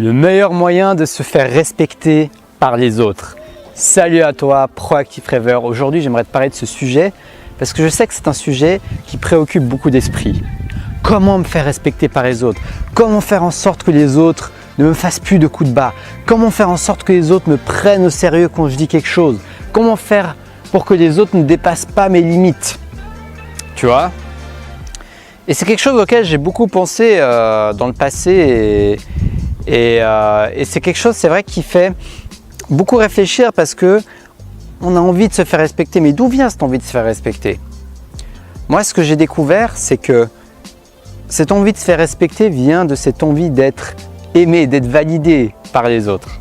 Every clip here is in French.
Le meilleur moyen de se faire respecter par les autres. Salut à toi, Proactive Rêveur. Aujourd'hui, j'aimerais te parler de ce sujet parce que je sais que c'est un sujet qui préoccupe beaucoup d'esprits. Comment me faire respecter par les autres? Comment faire en sorte que les autres ne me fassent plus de coups de bas? Comment faire en sorte que les autres me prennent au sérieux quand je dis quelque chose? Comment faire pour que les autres ne dépassent pas mes limites? Tu vois? Et c'est quelque chose auquel j'ai beaucoup pensé dans le passé et c'est quelque chose, c'est vrai, qui fait beaucoup réfléchir parce que on a envie de se faire respecter. Mais d'où vient cette envie de se faire respecter? Moi, ce que j'ai découvert, c'est que cette envie de se faire respecter vient de cette envie d'être aimé, d'être validé par les autres.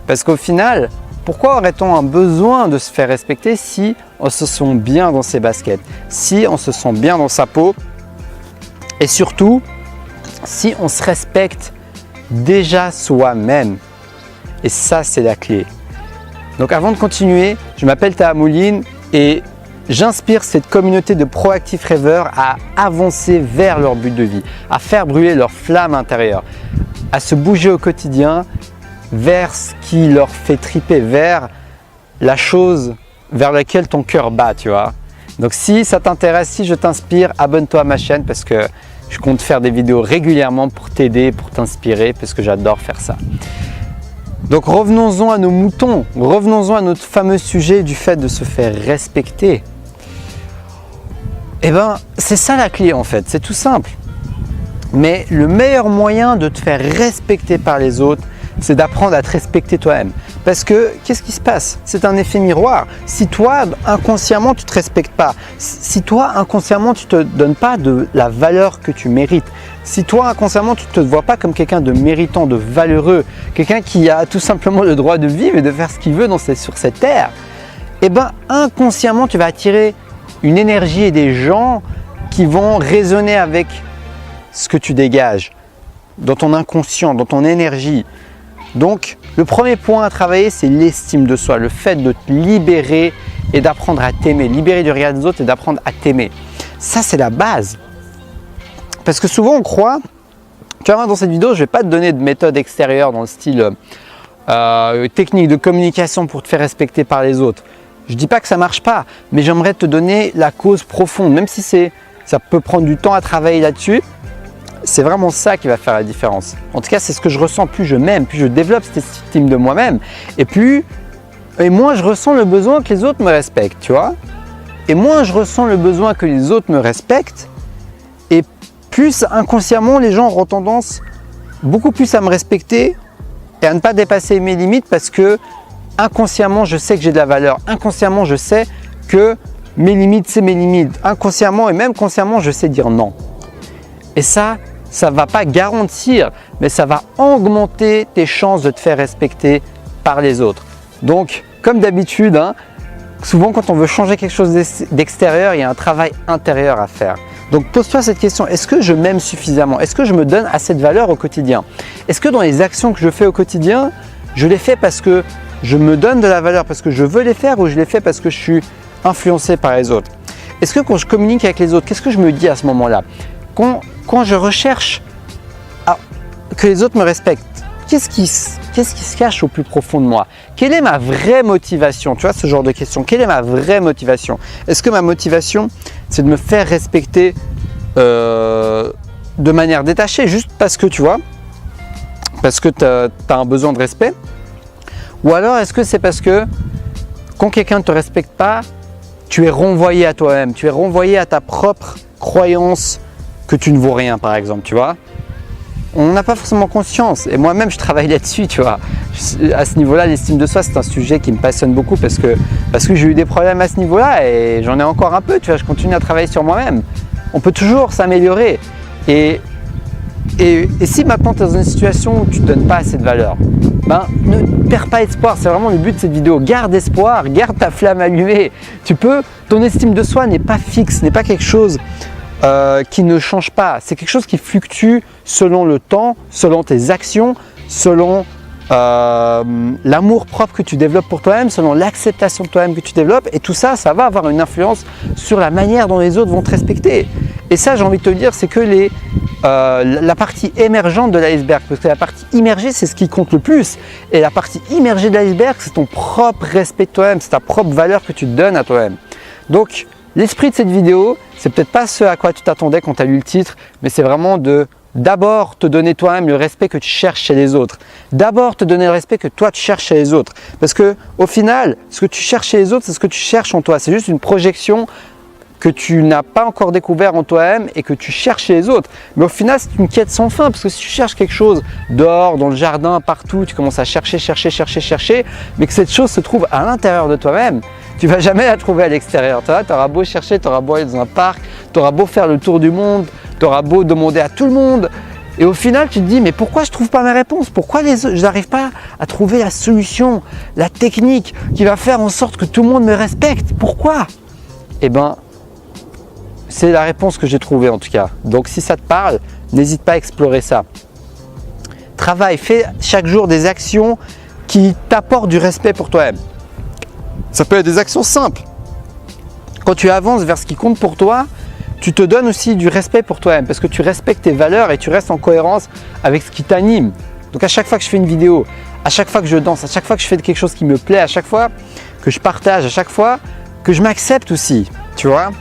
Parce qu'au final, pourquoi aurait-on un besoin de se faire respecter si on se sent bien dans ses baskets, si on se sent bien dans sa peau et surtout si on se respecte déjà soi-même? Et ça, c'est la clé. Donc avant de continuer, je m'appelle Taha Mouline et j'inspire cette communauté de proactifs rêveurs à avancer vers leur but de vie, à faire brûler leur flamme intérieure, à se bouger au quotidien vers ce qui leur fait triper, vers la chose vers laquelle ton cœur bat, tu vois. Donc si ça t'intéresse, si je t'inspire, abonne-toi à ma chaîne parce que je compte faire des vidéos régulièrement pour t'aider, pour t'inspirer, parce que j'adore faire ça. Donc revenons-en à nos moutons, revenons-en à notre fameux sujet du fait de se faire respecter. Eh bien, c'est ça la clé en fait, c'est tout simple. Mais le meilleur moyen de te faire respecter par les autres, c'est d'apprendre à te respecter toi-même. Parce que, qu'est-ce qui se passe? C'est un effet miroir. Si toi, inconsciemment, tu ne te respectes pas, si toi, inconsciemment, tu ne te donnes pas de la valeur que tu mérites, si toi, inconsciemment, tu ne te vois pas comme quelqu'un de méritant, de valeureux, quelqu'un qui a tout simplement le droit de vivre et de faire ce qu'il veut sur cette terre, eh bien, inconsciemment, tu vas attirer une énergie et des gens qui vont résonner avec ce que tu dégages, dans ton inconscient, dans ton énergie. Donc, le premier point à travailler, c'est l'estime de soi, le fait de te libérer et d'apprendre à t'aimer, libérer du regard des autres et d'apprendre à t'aimer. Ça, c'est la base. Parce que souvent, on croit, tu vois, dans cette vidéo, je ne vais pas te donner de méthode extérieure dans le style technique de communication pour te faire respecter par les autres. Je ne dis pas que ça ne marche pas, mais j'aimerais te donner la cause profonde, même si ça peut prendre du temps à travailler là-dessus. C'est vraiment ça qui va faire la différence. En tout cas, c'est ce que je ressens. Plus je m'aime, plus je développe cette estime de moi-même et moins je ressens le besoin que les autres me respectent, tu vois. Et moins je ressens le besoin que les autres me respectent et plus inconsciemment les gens auront tendance beaucoup plus à me respecter et à ne pas dépasser mes limites parce que inconsciemment je sais que j'ai de la valeur. Inconsciemment je sais que mes limites c'est mes limites. Inconsciemment et même consciemment je sais dire non. Et ça ne va pas garantir, mais ça va augmenter tes chances de te faire respecter par les autres. Donc, comme d'habitude, souvent quand on veut changer quelque chose d'extérieur, il y a un travail intérieur à faire. Donc, pose-toi cette question, est-ce que je m'aime suffisamment? Est-ce que je me donne assez de valeur au quotidien? Est-ce que dans les actions que je fais au quotidien, je les fais parce que je me donne de la valeur, parce que je veux les faire ou je les fais parce que je suis influencé par les autres? Est-ce que quand je communique avec les autres, qu'est-ce que je me dis à ce moment-là? Quand je recherche que les autres me respectent, qu'est-ce qui se cache au plus profond de moi? Quelle est ma vraie motivation? Tu vois, ce genre de question. Quelle est ma vraie motivation? Est-ce que ma motivation, c'est de me faire respecter de manière détachée, juste parce que tu vois, parce que tu as un besoin de respect? Ou alors est-ce que c'est parce que quand quelqu'un ne te respecte pas, tu es renvoyé à toi-même, tu es renvoyé à ta propre croyance que tu ne vaux rien, par exemple, tu vois. On n'a pas forcément conscience, et moi-même je travaille là-dessus, tu vois. À ce niveau-là, l'estime de soi, c'est un sujet qui me passionne beaucoup parce que j'ai eu des problèmes à ce niveau-là et j'en ai encore un peu, tu vois. Je continue à travailler sur moi-même. On peut toujours s'améliorer. Et si maintenant tu es dans une situation où tu ne te donnes pas assez de valeur, ne perds pas espoir, c'est vraiment le but de cette vidéo. Garde espoir, garde ta flamme allumée. Ton estime de soi n'est pas fixe, n'est pas quelque chose qui ne change pas. C'est quelque chose qui fluctue selon le temps, selon tes actions, selon l'amour propre que tu développes pour toi-même, selon l'acceptation de toi-même que tu développes. Et tout ça, ça va avoir une influence sur la manière dont les autres vont te respecter. Et ça, j'ai envie de te dire, c'est que la partie émergente de l'iceberg, parce que la partie immergée, c'est ce qui compte le plus. Et la partie immergée de l'iceberg, c'est ton propre respect de toi-même, c'est ta propre valeur que tu te donnes à toi-même. Donc, l'esprit de cette vidéo, c'est peut-être pas ce à quoi tu t'attendais quand tu as lu le titre, mais c'est vraiment de d'abord te donner toi-même le respect que tu cherches chez les autres. D'abord te donner le respect que toi tu cherches chez les autres. Parce que au final, ce que tu cherches chez les autres, c'est ce que tu cherches en toi. C'est juste une projection que tu n'as pas encore découvert en toi-même et que tu cherches chez les autres. Mais au final, c'est une quête sans fin, parce que si tu cherches quelque chose dehors, dans le jardin, partout, tu commences à chercher, mais que cette chose se trouve à l'intérieur de toi-même, tu ne vas jamais la trouver à l'extérieur. Tu auras beau chercher, tu auras beau aller dans un parc, tu auras beau faire le tour du monde, tu auras beau demander à tout le monde. Et au final, tu te dis, mais pourquoi je ne trouve pas mes réponses? Pourquoi je n'arrive pas à trouver la solution, la technique qui va faire en sorte que tout le monde me respecte? Pourquoi? Eh bien, c'est la réponse que j'ai trouvée en tout cas. Donc si ça te parle, n'hésite pas à explorer ça. Travaille, fais chaque jour des actions qui t'apportent du respect pour toi-même. Ça peut être des actions simples. Quand tu avances vers ce qui compte pour toi, tu te donnes aussi du respect pour toi-même parce que tu respectes tes valeurs et tu restes en cohérence avec ce qui t'anime. Donc à chaque fois que je fais une vidéo, à chaque fois que je danse, à chaque fois que je fais quelque chose qui me plaît, à chaque fois que je partage, à chaque fois que je m'accepte aussi, tu vois.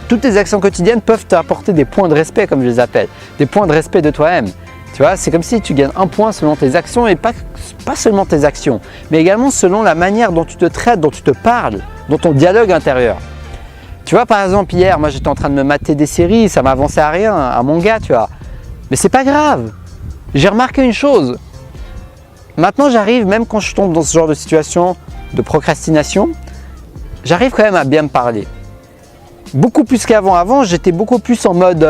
Toutes tes actions quotidiennes peuvent t'apporter des points de respect, comme je les appelle, des points de respect de toi-même. Tu vois, c'est comme si tu gagnes un point selon tes actions et pas seulement tes actions, mais également selon la manière dont tu te traites, dont tu te parles, dans ton dialogue intérieur. Tu vois, par exemple, hier, moi j'étais en train de me mater des séries, ça m'avançait à rien, à mon gars, tu vois. Mais c'est pas grave. J'ai remarqué une chose. Maintenant, j'arrive, même quand je tombe dans ce genre de situation de procrastination, j'arrive quand même à bien me parler. Beaucoup plus qu'avant. Avant, j'étais beaucoup plus en mode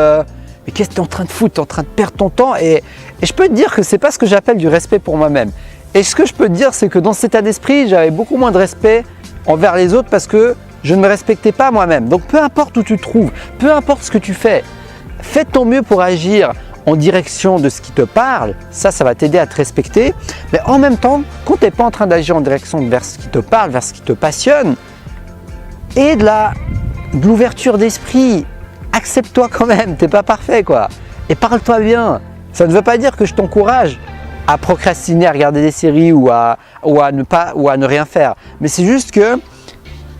mais qu'est-ce que tu es en train de foutre? Tu es en train de perdre ton temps. Et je peux te dire que ce n'est pas ce que j'appelle du respect pour moi-même. Et ce que je peux te dire, c'est que dans cet état d'esprit, j'avais beaucoup moins de respect envers les autres parce que je ne me respectais pas moi-même. Donc peu importe où tu te trouves, peu importe ce que tu fais, fais de ton mieux pour agir en direction de ce qui te parle. Ça va t'aider à te respecter. Mais en même temps, quand tu n'es pas en train d'agir en direction vers ce qui te parle, vers ce qui te passionne, et de l'ouverture d'esprit, accepte-toi quand même, t'es pas parfait quoi. Et parle-toi bien. Ça ne veut pas dire que je t'encourage à procrastiner, à regarder des séries ou à ne rien faire. Mais c'est juste que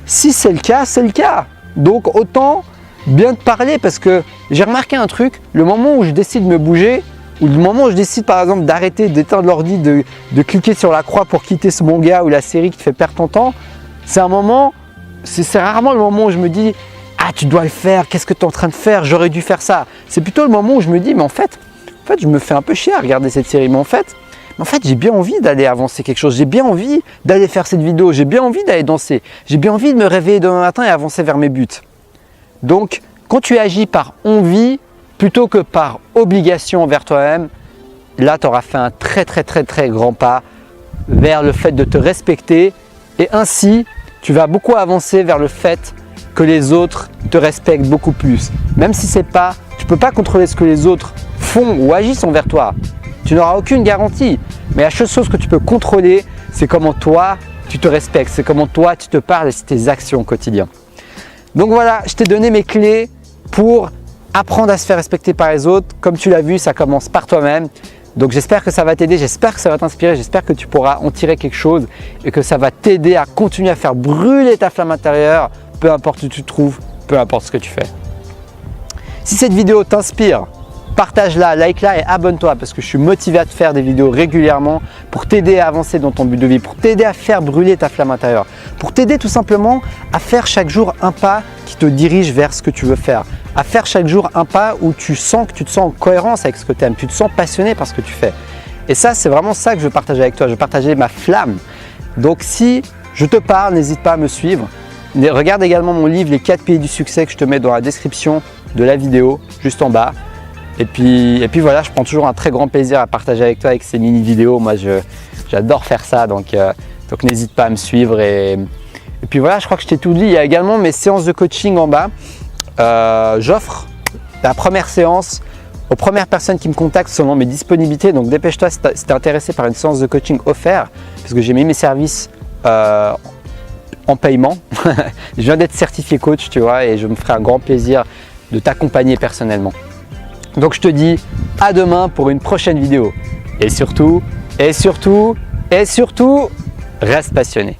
si c'est le cas, c'est le cas. Donc autant bien te parler parce que j'ai remarqué un truc, le moment où je décide de me bouger, ou le moment où je décide par exemple d'arrêter, d'éteindre l'ordi, de cliquer sur la croix pour quitter ce manga ou la série qui te fait perdre ton temps, c'est un moment. C'est rarement le moment où je me dis « Ah, tu dois le faire, qu'est-ce que tu es en train de faire? J'aurais dû faire ça. » C'est plutôt le moment où je me dis « Mais en fait, je me fais un peu chier à regarder cette série. Mais en fait j'ai bien envie d'aller avancer quelque chose. J'ai bien envie d'aller faire cette vidéo. J'ai bien envie d'aller danser. J'ai bien envie de me réveiller demain matin et avancer vers mes buts. » Donc, quand tu agis par envie plutôt que par obligation envers toi-même, là, tu auras fait un très grand pas vers le fait de te respecter et ainsi, tu vas beaucoup avancer vers le fait que les autres te respectent beaucoup plus. Même si tu ne peux pas contrôler ce que les autres font ou agissent envers toi. Tu n'auras aucune garantie. Mais la seule chose que tu peux contrôler, c'est comment toi, tu te respectes. C'est comment toi, tu te parles et c'est tes actions au quotidien. Donc voilà, je t'ai donné mes clés pour apprendre à se faire respecter par les autres. Comme tu l'as vu, ça commence par toi-même. Donc j'espère que ça va t'aider, j'espère que ça va t'inspirer, j'espère que tu pourras en tirer quelque chose et que ça va t'aider à continuer à faire brûler ta flamme intérieure, peu importe où tu te trouves, peu importe ce que tu fais. Si cette vidéo t'inspire, partage-la, like-la et abonne-toi parce que je suis motivé à te faire des vidéos régulièrement pour t'aider à avancer dans ton but de vie, pour t'aider à faire brûler ta flamme intérieure, pour t'aider tout simplement à faire chaque jour un pas qui te dirige vers ce que tu veux faire, à faire chaque jour un pas où tu sens que tu te sens en cohérence avec ce que tu aimes, tu te sens passionné par ce que tu fais. Et ça, c'est vraiment ça que je veux partager avec toi, je veux partager ma flamme. Donc si je te parle, n'hésite pas à me suivre. Regarde également mon livre « Les 4 piliers du succès » que je te mets dans la description de la vidéo, juste en bas. Et puis voilà, je prends toujours un très grand plaisir à partager avec toi avec ces mini-vidéos. Moi, j'adore faire ça, donc n'hésite pas à me suivre. Et puis voilà, je crois que je t'ai tout dit. Il y a également mes séances de coaching en bas. J'offre la première séance aux premières personnes qui me contactent selon mes disponibilités. Donc dépêche-toi si tu es intéressé par une séance de coaching offerte, parce que j'ai mis mes services en paiement. Je viens d'être certifié coach, tu vois, et je me ferai un grand plaisir de t'accompagner personnellement. Donc je te dis à demain pour une prochaine vidéo. Et surtout, reste passionné.